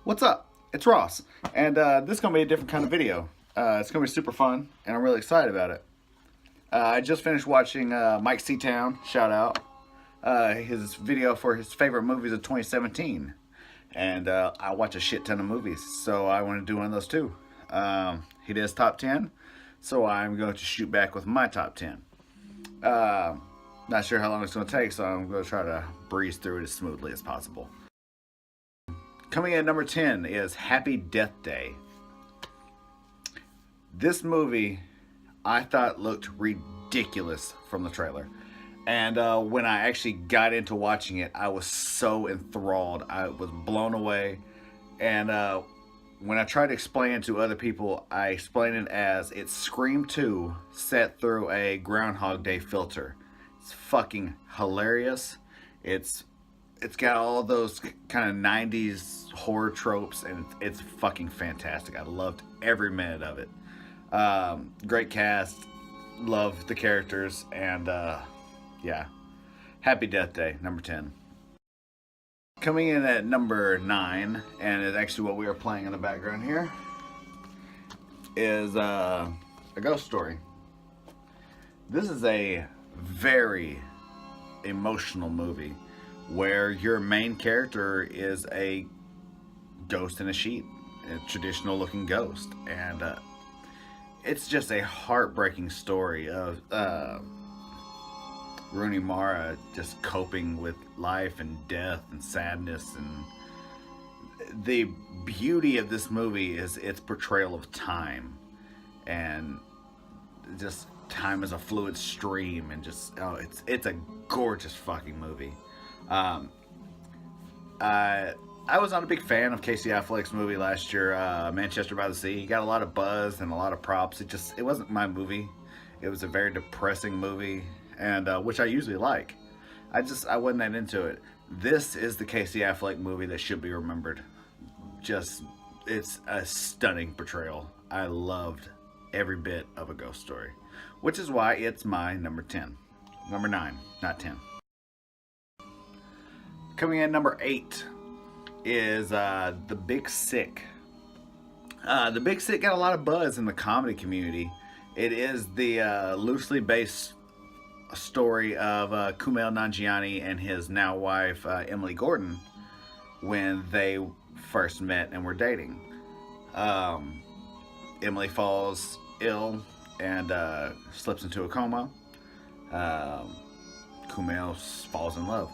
What's up? It's Ross, and this is going to be a different kind of video. It's going to be super fun, and I'm really excited about it. I just finished watching Mike Seatown, shout out, his video for his favorite movies of 2017. And I watch a shit ton of movies, so I want to do one of those too. He did his top 10, so I'm going to shoot back with my top 10. Not sure how long it's going to take, so I'm going to try to breeze through it as smoothly as possible. Coming in at number 10 is Happy Death Day. This movie I thought looked ridiculous from the trailer. And when I actually got into watching it, I was so enthralled. I was blown away. And when I tried to explain it to other people, I explained it as it's Scream 2 set through a Groundhog Day filter. It's fucking hilarious. It's got all those kind of 90s horror tropes, and it's fucking fantastic. I loved every minute of it. Great cast, love the characters, and yeah. Happy Death Day, number 10. Coming in at number 9, and it's actually what we are playing in the background here, is A Ghost Story. This is a very emotional movie where your main character is a ghost in a sheet, a traditional looking ghost, and it's just a heartbreaking story of Rooney Mara just coping with life and death and sadness. And the beauty of this movie is its portrayal of time, and just time is a fluid stream, and just it's a gorgeous fucking movie. I was not a big fan of Casey Affleck's movie last year, Manchester by the Sea. He got a lot of buzz and a lot of props. It wasn't my movie. It was a very depressing movie, and which I usually like. I wasn't that into it. This is the Casey Affleck movie that should be remembered. It's a stunning portrayal. I loved every bit of A Ghost Story, which is why it's my number 10. Number 9, not 10. Coming in number 8 is The Big Sick. The Big Sick got a lot of buzz in the comedy community. It is the loosely based story of Kumail Nanjiani and his now wife Emily Gordon when they first met and were dating. Emily falls ill and slips into a coma. Kumail falls in love.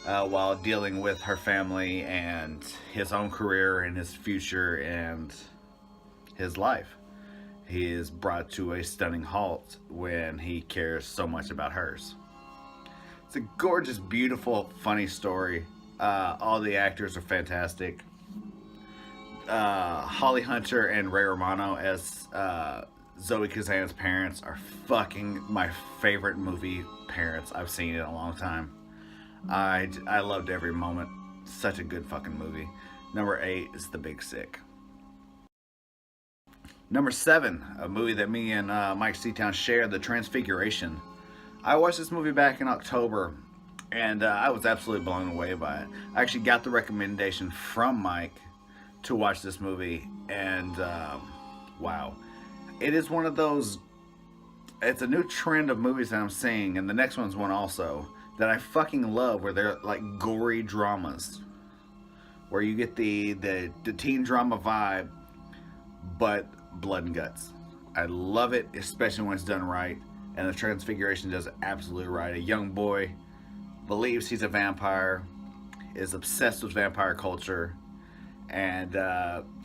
While dealing with her family and his own career and his future and his life. He is brought to a stunning halt when he cares so much about hers. It's a gorgeous, beautiful, funny story. All the actors are fantastic. Holly Hunter and Ray Romano as Zoe Kazan's parents are fucking my favorite movie parents I've seen in a long time. I loved every moment. Such a good fucking movie. Number 8 is The Big Sick. Number 7, a movie that me and Mike Seatown shared, The Transfiguration. I watched this movie back in October, and I was absolutely blown away by it. I actually got the recommendation from Mike to watch this movie, and wow. It is one of those, it's a new trend of movies that I'm seeing, and the next one's one also, that I fucking love, where they're like gory dramas, where you get the teen drama vibe, but blood and guts. I love it, especially when it's done right, and The Transfiguration does it absolutely right. A young boy believes he's a vampire, is obsessed with vampire culture, and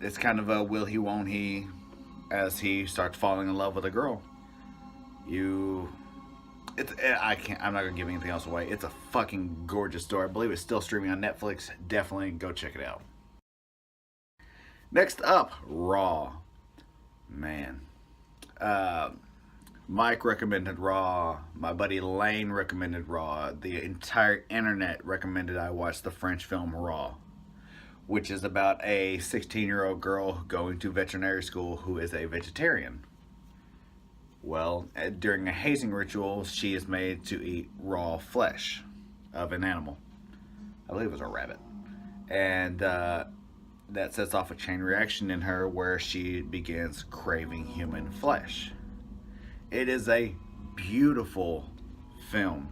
it's kind of a will he won't he as he starts falling in love with a girl. I'm not gonna give anything else away. It's a fucking gorgeous story. I believe it's still streaming on Netflix. Definitely go check it out. Next up, Raw. Man, Mike recommended Raw. My buddy Lane recommended Raw. The entire internet recommended I watch the French film Raw, which is about a 16-year-old girl going to veterinary school who is a vegetarian. Well, during a hazing ritual, she is made to eat raw flesh of an animal. I believe it was a rabbit. And that sets off a chain reaction in her where she begins craving human flesh. It is a beautiful film.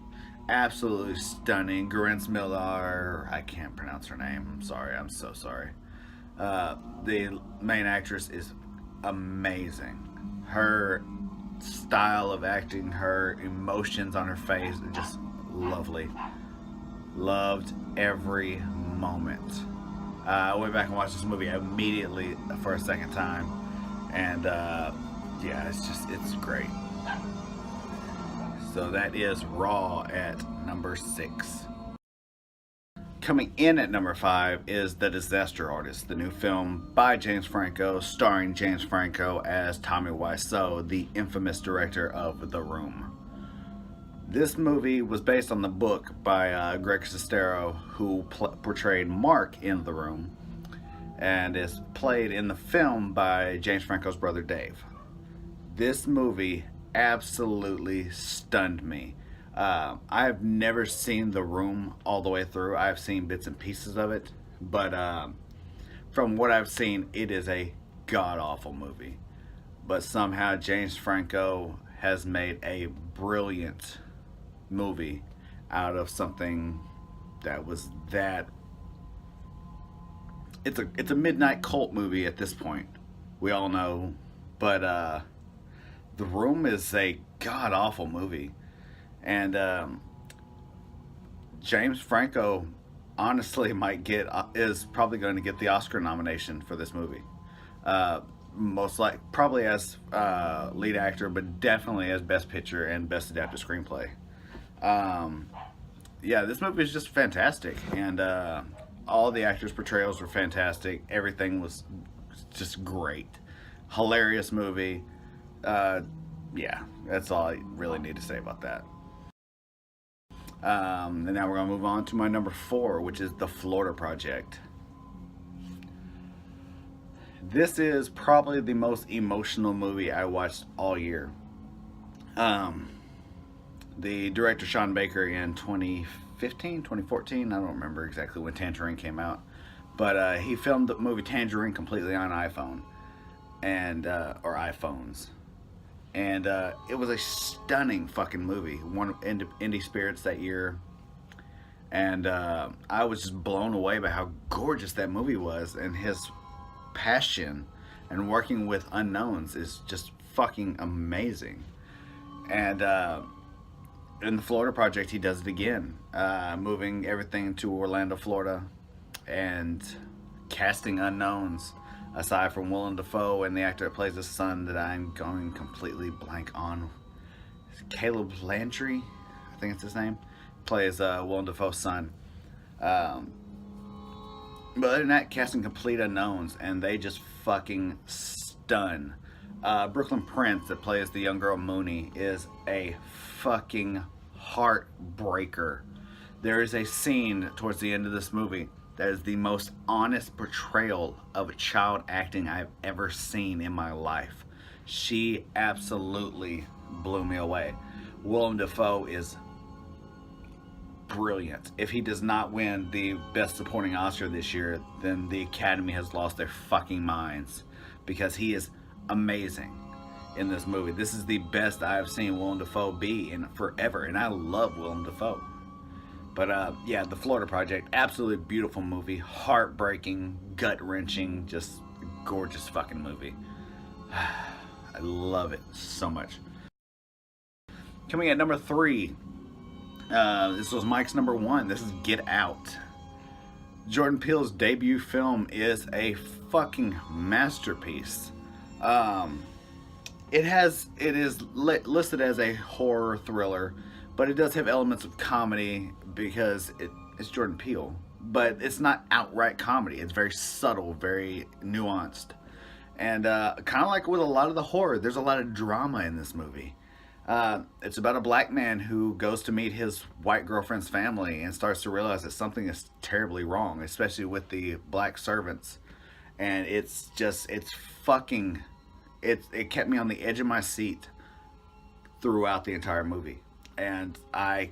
Absolutely stunning. Gurens Miller, I can't pronounce her name. I'm sorry. I'm so sorry. The main actress is amazing. Her style of acting, her emotions on her face, just lovely. Loved every moment. I went back and watched this movie immediately for a second time, and yeah, it's great. So that is Raw at number 6. Coming in at number 5 is The Disaster Artist, the new film by James Franco, starring James Franco as Tommy Wiseau, the infamous director of The Room. This movie was based on the book by Greg Sestero, who portrayed Mark in The Room, and is played in the film by James Franco's brother Dave. This movie absolutely stunned me. I've never seen The Room all the way through. I've seen bits and pieces of it, but from what I've seen, it is a god-awful movie. But somehow James Franco has made a brilliant movie out of something that was that. It's a midnight cult movie at this point. We all know, but The Room is a god-awful movie. And James Franco honestly is probably going to get the Oscar nomination for this movie. Most like probably as lead actor, but definitely as best picture and best adapted screenplay. Yeah, this movie is just fantastic, and all the actors' portrayals were fantastic. Everything was just great, hilarious movie. Yeah, that's all I really need to say about that. And now we're going to move on to my number 4, which is The Florida Project. This is probably the most emotional movie I watched all year. The director Sean Baker in 2015, 2014, I don't remember exactly when Tangerine came out, but he filmed the movie Tangerine completely on iPhone or iPhones. And it was a stunning fucking movie. Won Indie Spirits that year. And I was just blown away by how gorgeous that movie was. And his passion and working with unknowns is just fucking amazing. And in the Florida Project, he does it again. Moving everything to Orlando, Florida. And casting unknowns. Aside from Willem Dafoe and the actor that plays his son that I'm going completely blank on. Caleb Landry, I think it's his name, plays Willem Dafoe's son. But other than that, casting complete unknowns, and they just fucking stun. Brooklyn Prince, that plays the young girl Mooney, is a fucking heartbreaker. There is a scene towards the end of this movie that is the most honest portrayal of a child acting I've ever seen in my life. She absolutely blew me away. Willem Dafoe is brilliant. If he does not win the Best Supporting Oscar this year, then the Academy has lost their fucking minds, because he is amazing in this movie. This is the best I've seen Willem Dafoe be in forever, and I love Willem Dafoe. But yeah, The Florida Project, absolutely beautiful movie, heartbreaking, gut-wrenching, just gorgeous fucking movie. I love it so much. Coming at number 3, this was Mike's number 1. This is Get Out. Jordan Peele's debut film is a fucking masterpiece. It is listed as a horror thriller, but it does have elements of comedy because it's Jordan Peele. But it's not outright comedy. It's very subtle, very nuanced. And kind of like with a lot of the horror, there's a lot of drama in this movie. It's about a black man who goes to meet his white girlfriend's family and starts to realize that something is terribly wrong, especially with the black servants. And it kept me on the edge of my seat throughout the entire movie. And I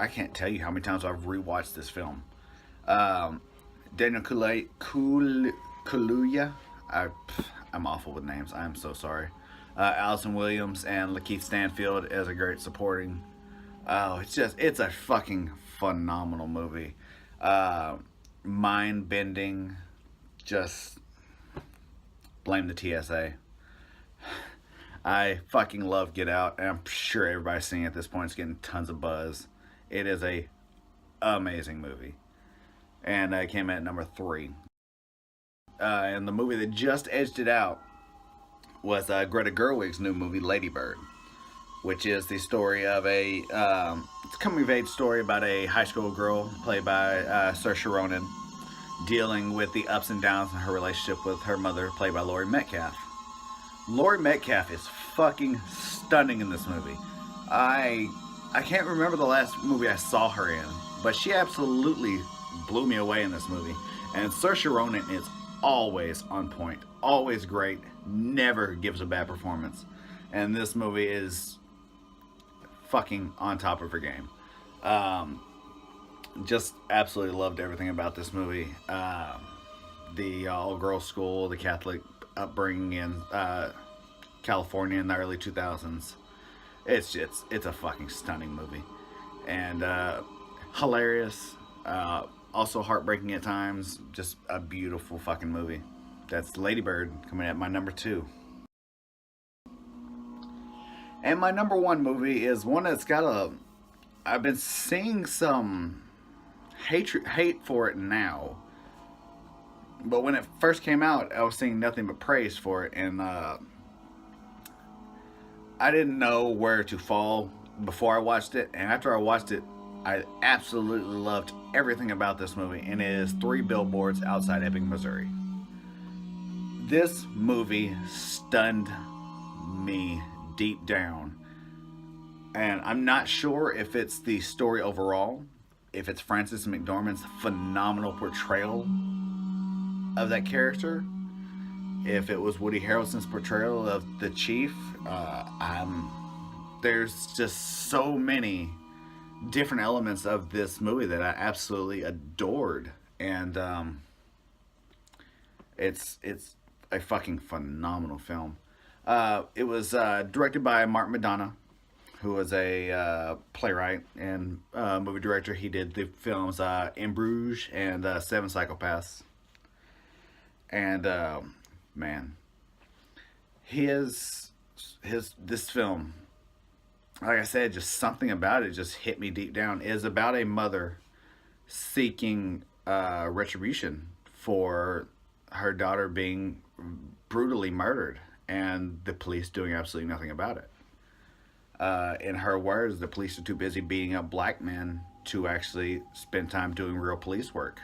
can't tell you how many times I've rewatched this film. Daniel Kaluuya. I'm awful with names. I'm so sorry. Allison Williams and Lakeith Stanfield as a great supporting. Oh, it's a fucking phenomenal movie. Uh, Mind bending. Just blame the TSA. I fucking love Get Out, and I'm sure everybody's seeing it at this point. It's getting tons of buzz. It is a amazing movie, and it came in at number 3. And the movie that just edged it out was Greta Gerwig's new movie, Lady Bird, which is the story of it's a coming of age story about a high school girl played by Saoirse Ronan dealing with the ups and downs in her relationship with her mother, played by Laurie Metcalf. Laurie Metcalf is fucking stunning in this movie. I can't remember the last movie I saw her in, but she absolutely blew me away in this movie. And Saoirse Ronan is always on point, always great, never gives a bad performance. And this movie is fucking on top of her game. Just absolutely loved everything about this movie. The all-girls school, the Catholic upbringing in California in the early 2000s. It's a fucking stunning movie, and hilarious. Also heartbreaking at times. Just a beautiful fucking movie. That's Lady Bird coming at my number 2. And my number 1 movie is one that's I've been seeing some hate for it now. But when it first came out, I was seeing nothing but praise for it, and I didn't know where to fall before I watched it. And after I watched it, I absolutely loved everything about this movie, and it is 3 Billboards Outside Ebbing, Missouri. This movie stunned me deep down, and I'm not sure if it's the story overall, if it's Frances McDormand's phenomenal portrayal of that character, if it was Woody Harrelson's portrayal of the chief. There's just so many different elements of this movie that I absolutely adored, and it's a fucking phenomenal film. It was directed by Mark Madonna, who was a playwright and movie director. He did the films In Bruges and Seven Psychopaths. And man, this film, like I said, just something about it just hit me deep down. It is about a mother seeking retribution for her daughter being brutally murdered, and the police doing absolutely nothing about it. In her words, the police are too busy beating up black men to actually spend time doing real police work.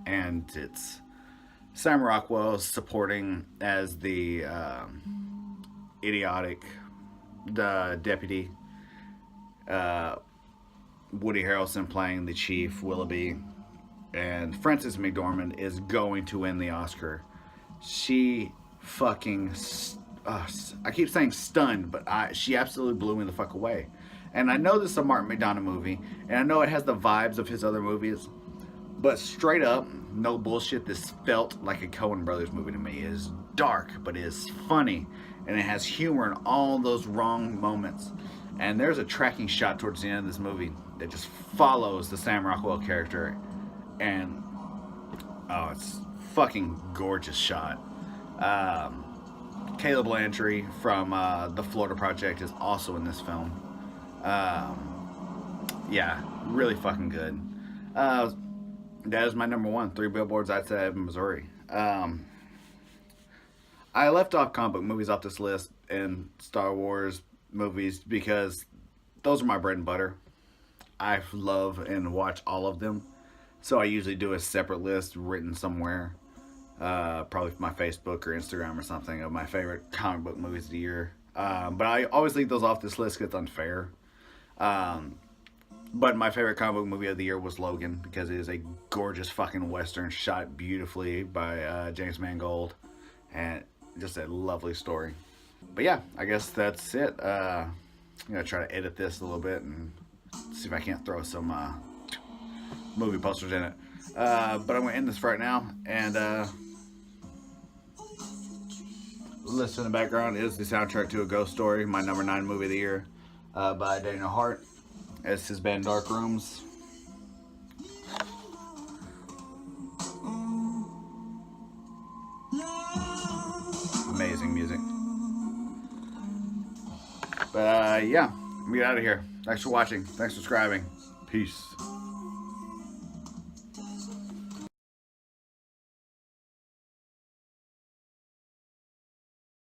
And it's Sam Rockwell supporting as the idiotic deputy, Woody Harrelson playing the chief, Willoughby, and Frances McDormand is going to win the Oscar. She fucking I keep saying stunned, but she absolutely blew me the fuck away. And I know this is a Martin McDonough movie, and I know it has the vibes of his other movies, but straight up, no bullshit, this felt like a Coen Brothers movie to me. It is dark, but it is funny, and it has humor in all those wrong moments. And there's a tracking shot towards the end of this movie that just follows the Sam Rockwell character, and it's fucking gorgeous shot. Caleb Landry from the Florida Project is also in this film. Yeah, really fucking good. That is my number 1, 3 Billboards Outside of Missouri. I left off comic book movies off this list and Star Wars movies because those are my bread and butter. I love and watch all of them. So I usually do a separate list written somewhere. Probably my Facebook or Instagram or something of my favorite comic book movies of the year. But I always leave those off this list because it's unfair. But my favorite comic book movie of the year was Logan, because it is a gorgeous fucking Western shot beautifully by James Mangold. And just a lovely story. But yeah, I guess that's it. I'm going to try to edit this a little bit and see if I can't throw some movie posters in it. But I'm going to end this right now. And listen in the background is the soundtrack to A Ghost Story, my number 9 movie of the year, by Daniel Hart. It's his band Dark Rooms. Amazing music. But yeah, I'm gonna get out of here. Thanks for watching. Thanks for subscribing. Peace.